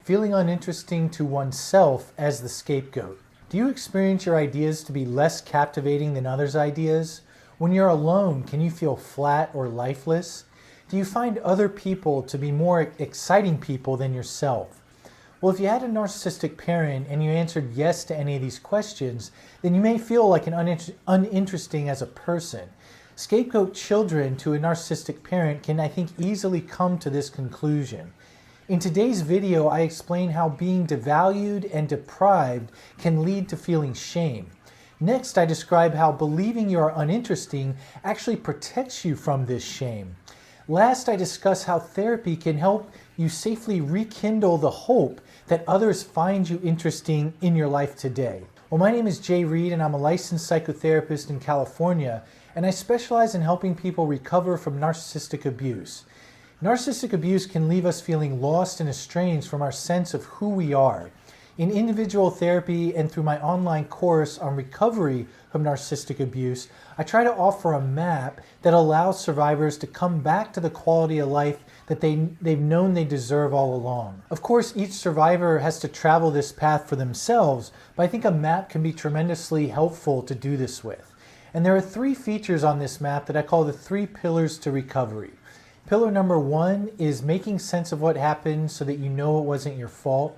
feeling uninteresting to oneself as the scapegoat. Do you experience your ideas to be less captivating than others' ideas? When you're alone, can you feel flat or lifeless? Do you find other people to be more exciting people than yourself? Well, if you had a narcissistic parent and you answered yes to any of these questions, then you may feel like uninteresting as a person. Scapegoat children to a narcissistic parent can, I think, easily come to this conclusion. In today's video, I explain how being devalued and deprived can lead to feeling shame. Next, I describe how believing you are uninteresting actually protects you from this shame. Last, I discuss how therapy can help you safely rekindle the hope that others find you interesting in your life today. Well, my name is Jay Reed, and I'm a licensed psychotherapist in California, and I specialize in helping people recover from narcissistic abuse. Narcissistic abuse can leave us feeling lost and estranged from our sense of who we are. In individual therapy and through my online course on recovery from narcissistic abuse, I try to offer a map that allows survivors to come back to the quality of life that they've known they deserve all along. Of course, each survivor has to travel this path for themselves, but I think a map can be tremendously helpful to do this with. And there are 3 features on this map that I call the 3 pillars to recovery. Pillar number 1 is making sense of what happened so that you know it wasn't your fault.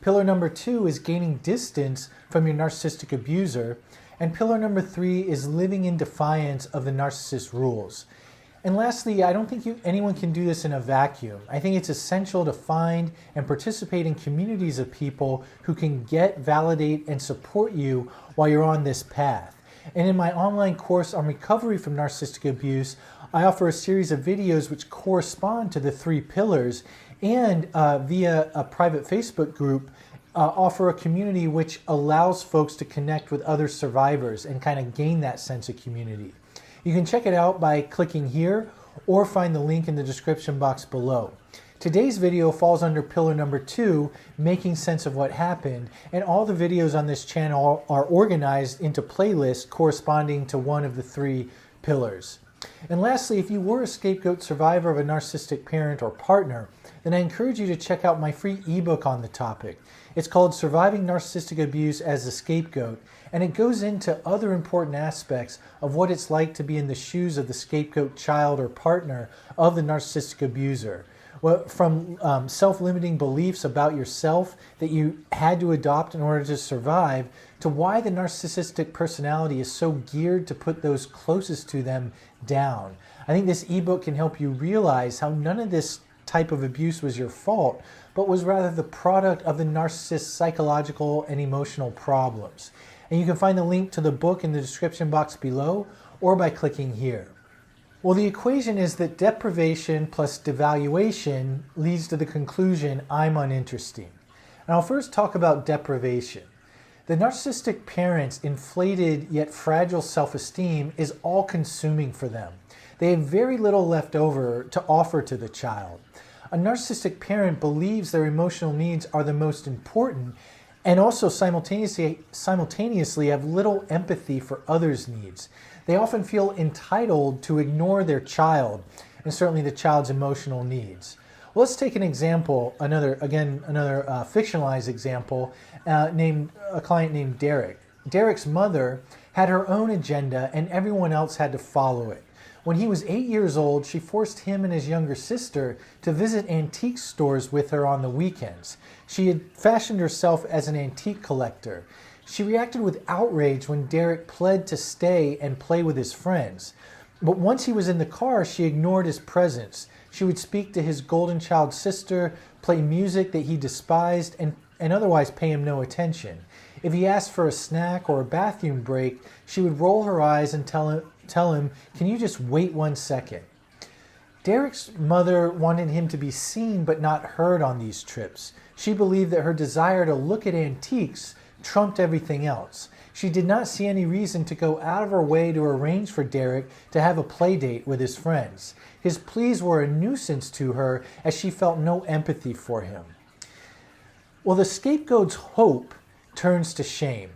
Pillar number 2 is gaining distance from your narcissistic abuser. And pillar number 3 is living in defiance of the narcissist's rules. And lastly, I don't think anyone can do this in a vacuum. I think it's essential to find and participate in communities of people who can get, validate, and support you while you're on this path. And in my online course on recovery from narcissistic abuse, I offer a series of videos which correspond to the 3 pillars, and via a private Facebook group, offer a community which allows folks to connect with other survivors and kind of gain that sense of community. You can check it out by clicking here or find the link in the description box below. Today's video falls under pillar number 2, making sense of what happened, and all the videos on this channel are organized into playlists corresponding to one of the 3 pillars. And lastly, if you were a scapegoat survivor of a narcissistic parent or partner, then I encourage you to check out my free ebook on the topic. It's called Surviving Narcissistic Abuse as a Scapegoat, and it goes into other important aspects of what it's like to be in the shoes of the scapegoat child or partner of the narcissistic abuser. Well, from self-limiting beliefs about yourself that you had to adopt in order to survive, to why the narcissistic personality is so geared to put those closest to them down. I think this ebook can help you realize how none of this type of abuse was your fault, but was rather the product of the narcissist's psychological and emotional problems. And you can find the link to the book in the description box below or by clicking here. Well, the equation is that deprivation plus devaluation leads to the conclusion, I'm uninteresting. And I'll first talk about deprivation. The narcissistic parent's inflated yet fragile self-esteem is all-consuming for them. They have very little left over to offer to the child. A narcissistic parent believes their emotional needs are the most important and also simultaneously have little empathy for others' needs. They often feel entitled to ignore their child, and certainly the child's emotional needs. Well, let's take an example, another fictionalized example, a client named Derek. Derek's mother had her own agenda, and everyone else had to follow it. When he was 8 years old, she forced him and his younger sister to visit antique stores with her on the weekends. She had fashioned herself as an antique collector. She reacted with outrage when Derek pled to stay and play with his friends. But once he was in the car, she ignored his presence. She would speak to his golden child sister, play music that he despised, and otherwise pay him no attention. If he asked for a snack or a bathroom break, she would roll her eyes and tell him, can you just wait 1 second? Derek's mother wanted him to be seen but not heard on these trips. She believed that her desire to look at antiques trumped everything else. She did not see any reason to go out of her way to arrange for Derek to have a play date with his friends. His pleas were a nuisance to her as she felt no empathy for him. Well, the scapegoat's hope turns to shame.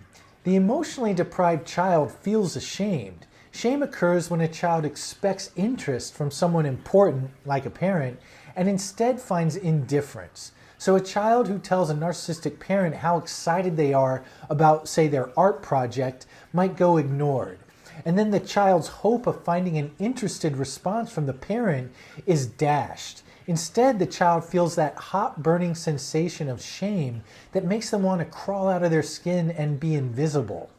The emotionally deprived child feels ashamed. Shame occurs when a child expects interest from someone important, like a parent, and instead finds indifference. So a child who tells a narcissistic parent how excited they are about, say, their art project might go ignored. And then the child's hope of finding an interested response from the parent is dashed. Instead, the child feels that hot, burning sensation of shame that makes them want to crawl out of their skin and be invisible.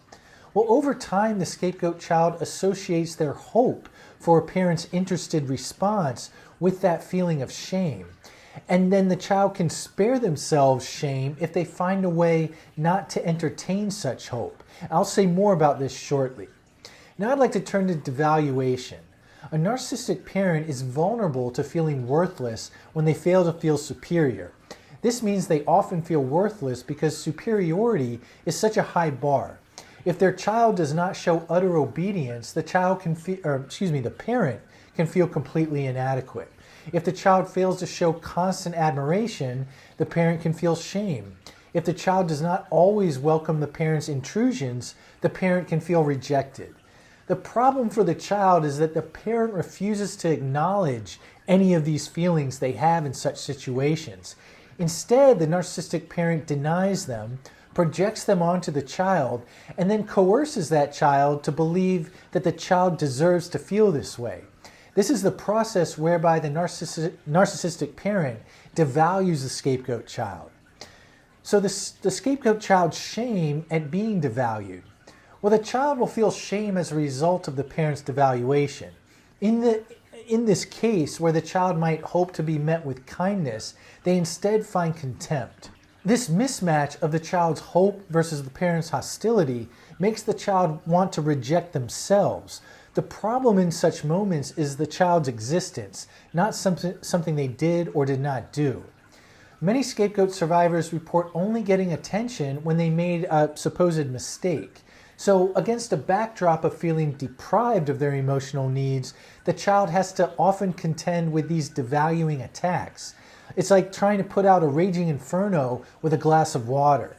Well, over time, the scapegoat child associates their hope for a parent's interested response with that feeling of shame. And then the child can spare themselves shame if they find a way not to entertain such hope. I'll say more about this shortly. Now I'd like to turn to devaluation. A narcissistic parent is vulnerable to feeling worthless when they fail to feel superior. This means they often feel worthless because superiority is such a high bar. If their child does not show utter obedience, the parent can feel completely inadequate. If the child fails to show constant admiration, the parent can feel shame. If the child does not always welcome the parent's intrusions, the parent can feel rejected. The problem for the child is that the parent refuses to acknowledge any of these feelings they have in such situations. Instead, the narcissistic parent denies them, projects them onto the child, and then coerces that child to believe that the child deserves to feel this way. This is the process whereby the narcissistic parent devalues the scapegoat child. So the scapegoat child's shame at being devalued. Well, the child will feel shame as a result of the parent's devaluation. In this case, where the child might hope to be met with kindness, they instead find contempt. This mismatch of the child's hope versus the parent's hostility makes the child want to reject themselves. The problem in such moments is the child's existence, not something they did or did not do. Many scapegoat survivors report only getting attention when they made a supposed mistake. So against a backdrop of feeling deprived of their emotional needs, the child has to often contend with these devaluing attacks. It's like trying to put out a raging inferno with a glass of water.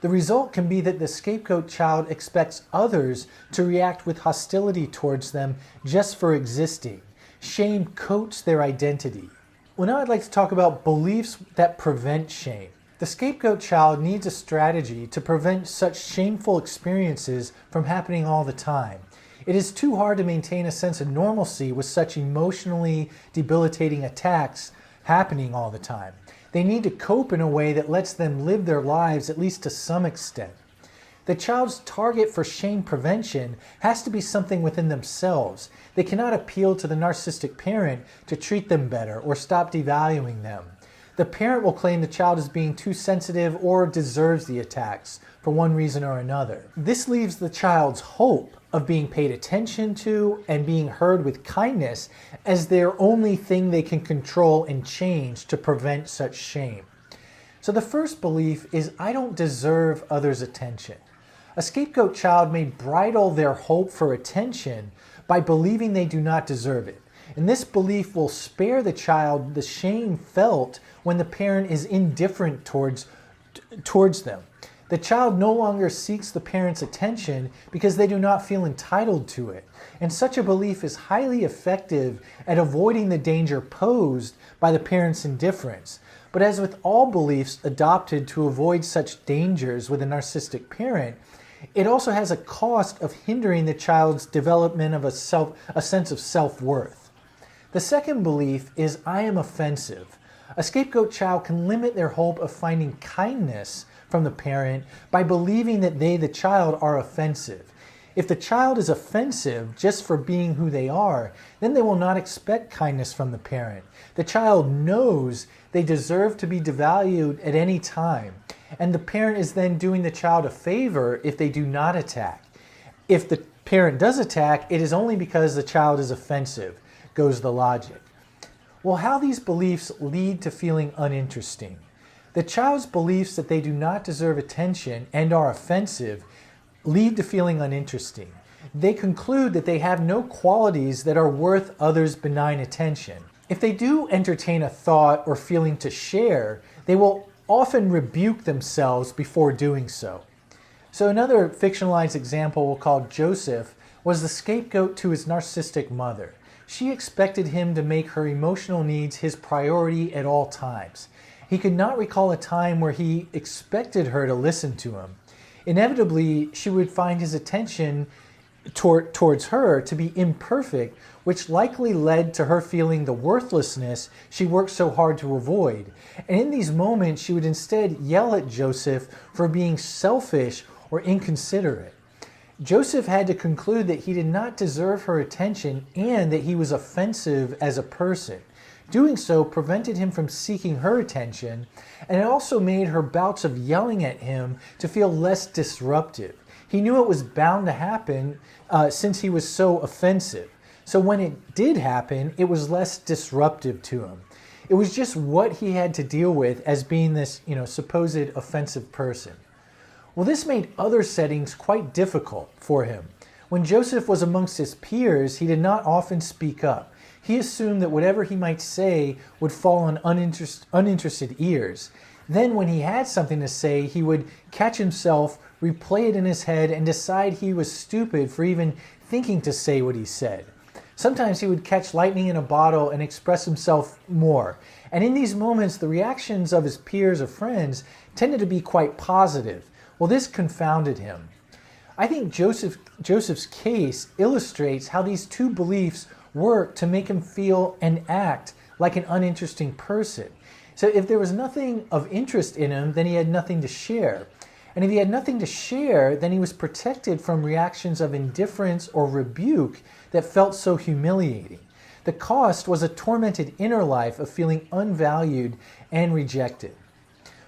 The result can be that the scapegoat child expects others to react with hostility towards them just for existing. Shame coats their identity. Well, now I'd like to talk about beliefs that prevent shame. The scapegoat child needs a strategy to prevent such shameful experiences from happening all the time. It is too hard to maintain a sense of normalcy with such emotionally debilitating attacks happening all the time. They need to cope in a way that lets them live their lives at least to some extent. The child's target for shame prevention has to be something within themselves. They cannot appeal to the narcissistic parent to treat them better or stop devaluing them. The parent will claim the child is being too sensitive or deserves the attacks for one reason or another. This leaves the child's hope of being paid attention to and being heard with kindness as their only thing they can control and change to prevent such shame. So the first belief is, I don't deserve others' attention. A scapegoat child may bridle their hope for attention by believing they do not deserve it. And this belief will spare the child the shame felt when the parent is indifferent towards them. The child no longer seeks the parent's attention because they do not feel entitled to it. And such a belief is highly effective at avoiding the danger posed by the parent's indifference. But as with all beliefs adopted to avoid such dangers with a narcissistic parent, it also has a cost of hindering the child's development of a sense of self-worth. The second belief is, I am offensive. A scapegoat child can limit their hope of finding kindness from the parent by believing that they, the child, are offensive. If the child is offensive just for being who they are, then they will not expect kindness from the parent. The child knows they deserve to be devalued at any time, and the parent is then doing the child a favor if they do not attack. If the parent does attack, it is only because the child is offensive, goes the logic. Well, how these beliefs lead to feeling uninteresting. The child's beliefs that they do not deserve attention and are offensive lead to feeling uninteresting. They conclude that they have no qualities that are worth others' benign attention. If they do entertain a thought or feeling to share, they will often rebuke themselves before doing so. So another fictionalized example we'll call Joseph was the scapegoat to his narcissistic mother. She expected him to make her emotional needs his priority at all times. He could not recall a time where he expected her to listen to him. Inevitably, she would find his attention towards her to be imperfect, which likely led to her feeling the worthlessness she worked so hard to avoid. And in these moments, she would instead yell at Joseph for being selfish or inconsiderate. Joseph had to conclude that he did not deserve her attention and that he was offensive as a person. Doing so prevented him from seeking her attention, and it also made her bouts of yelling at him to feel less disruptive. He knew it was bound to happen since he was so offensive. So when it did happen, it was less disruptive to him. It was just what he had to deal with as being this, supposed offensive person. Well, this made other settings quite difficult for him. When Joseph was amongst his peers, he did not often speak up. He assumed that whatever he might say would fall on uninterested ears. Then when he had something to say, he would catch himself, replay it in his head, and decide he was stupid for even thinking to say what he said. Sometimes he would catch lightning in a bottle and express himself more. And in these moments, the reactions of his peers or friends tended to be quite positive. Well, this confounded him. I think Joseph's case illustrates how these two beliefs work to make him feel and act like an uninteresting person. So if there was nothing of interest in him, then he had nothing to share. And if he had nothing to share, then he was protected from reactions of indifference or rebuke that felt so humiliating. The cost was a tormented inner life of feeling unvalued and rejected.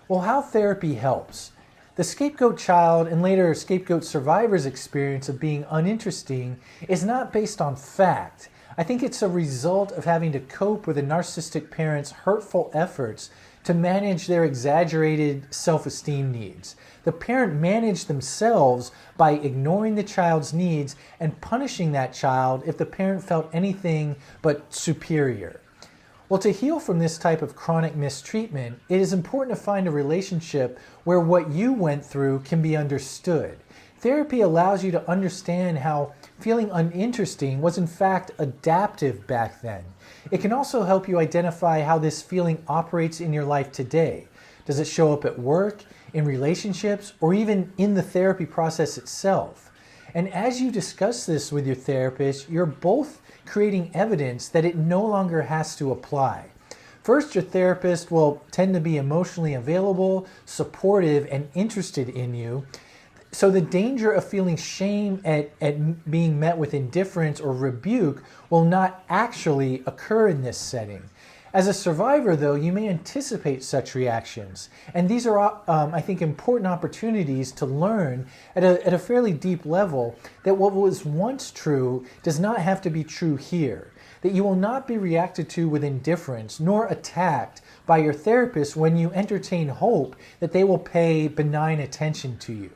Well, how therapy helps. The scapegoat child and later scapegoat survivor's experience of being uninteresting is not based on fact. I think it's a result of having to cope with a narcissistic parent's hurtful efforts to manage their exaggerated self-esteem needs. The parent managed themselves by ignoring the child's needs and punishing that child if the parent felt anything but superior. Well, to heal from this type of chronic mistreatment, it is important to find a relationship where what you went through can be understood. Therapy allows you to understand how feeling uninteresting was in fact adaptive back then. It can also help you identify how this feeling operates in your life today. Does it show up at work, in relationships, or even in the therapy process itself? And as you discuss this with your therapist, you're both creating evidence that it no longer has to apply. First, your therapist will tend to be emotionally available, supportive, and interested in you. So the danger of feeling shame at being met with indifference or rebuke will not actually occur in this setting. As a survivor, though, you may anticipate such reactions. And these are, I think, important opportunities to learn at a fairly deep level that what was once true does not have to be true here. That you will not be reacted to with indifference nor attacked by your therapist when you entertain hope that they will pay benign attention to you.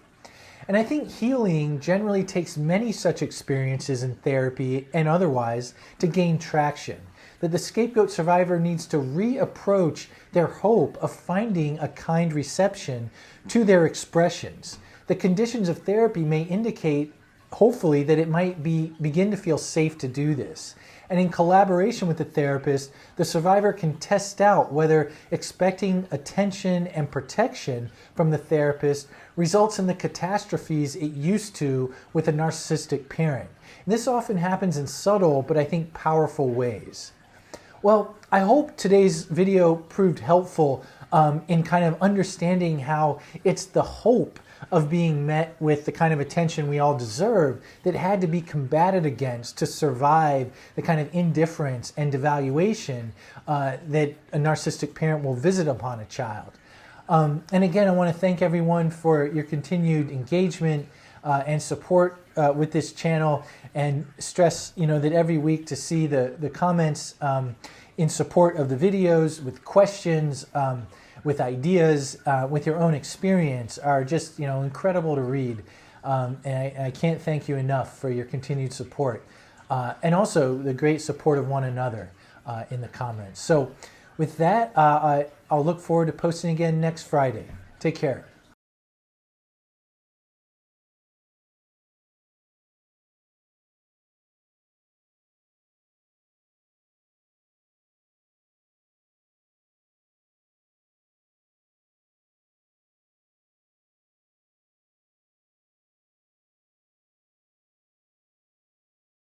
And I think healing generally takes many such experiences in therapy and otherwise to gain traction. That the scapegoat survivor needs to reapproach their hope of finding a kind reception to their expressions. The conditions of therapy may indicate, hopefully, that it might begin to feel safe to do this. And in collaboration with the therapist, the survivor can test out whether expecting attention and protection from the therapist results in the catastrophes it used to with a narcissistic parent. And this often happens in subtle, but I think powerful ways. Well, I hope today's video proved helpful in kind of understanding how it's the hope of being met with the kind of attention we all deserve that had to be combated against to survive the kind of indifference and devaluation that a narcissistic parent will visit upon a child. And again, I want to thank everyone for your continued engagement and support with this channel, and stress that every week to see the comments in support of the videos with questions, with ideas, with your own experience are just incredible to read, and I can't thank you enough for your continued support, and also the great support of one another in the comments. So with that, I'll look forward to posting again next Friday. Take care.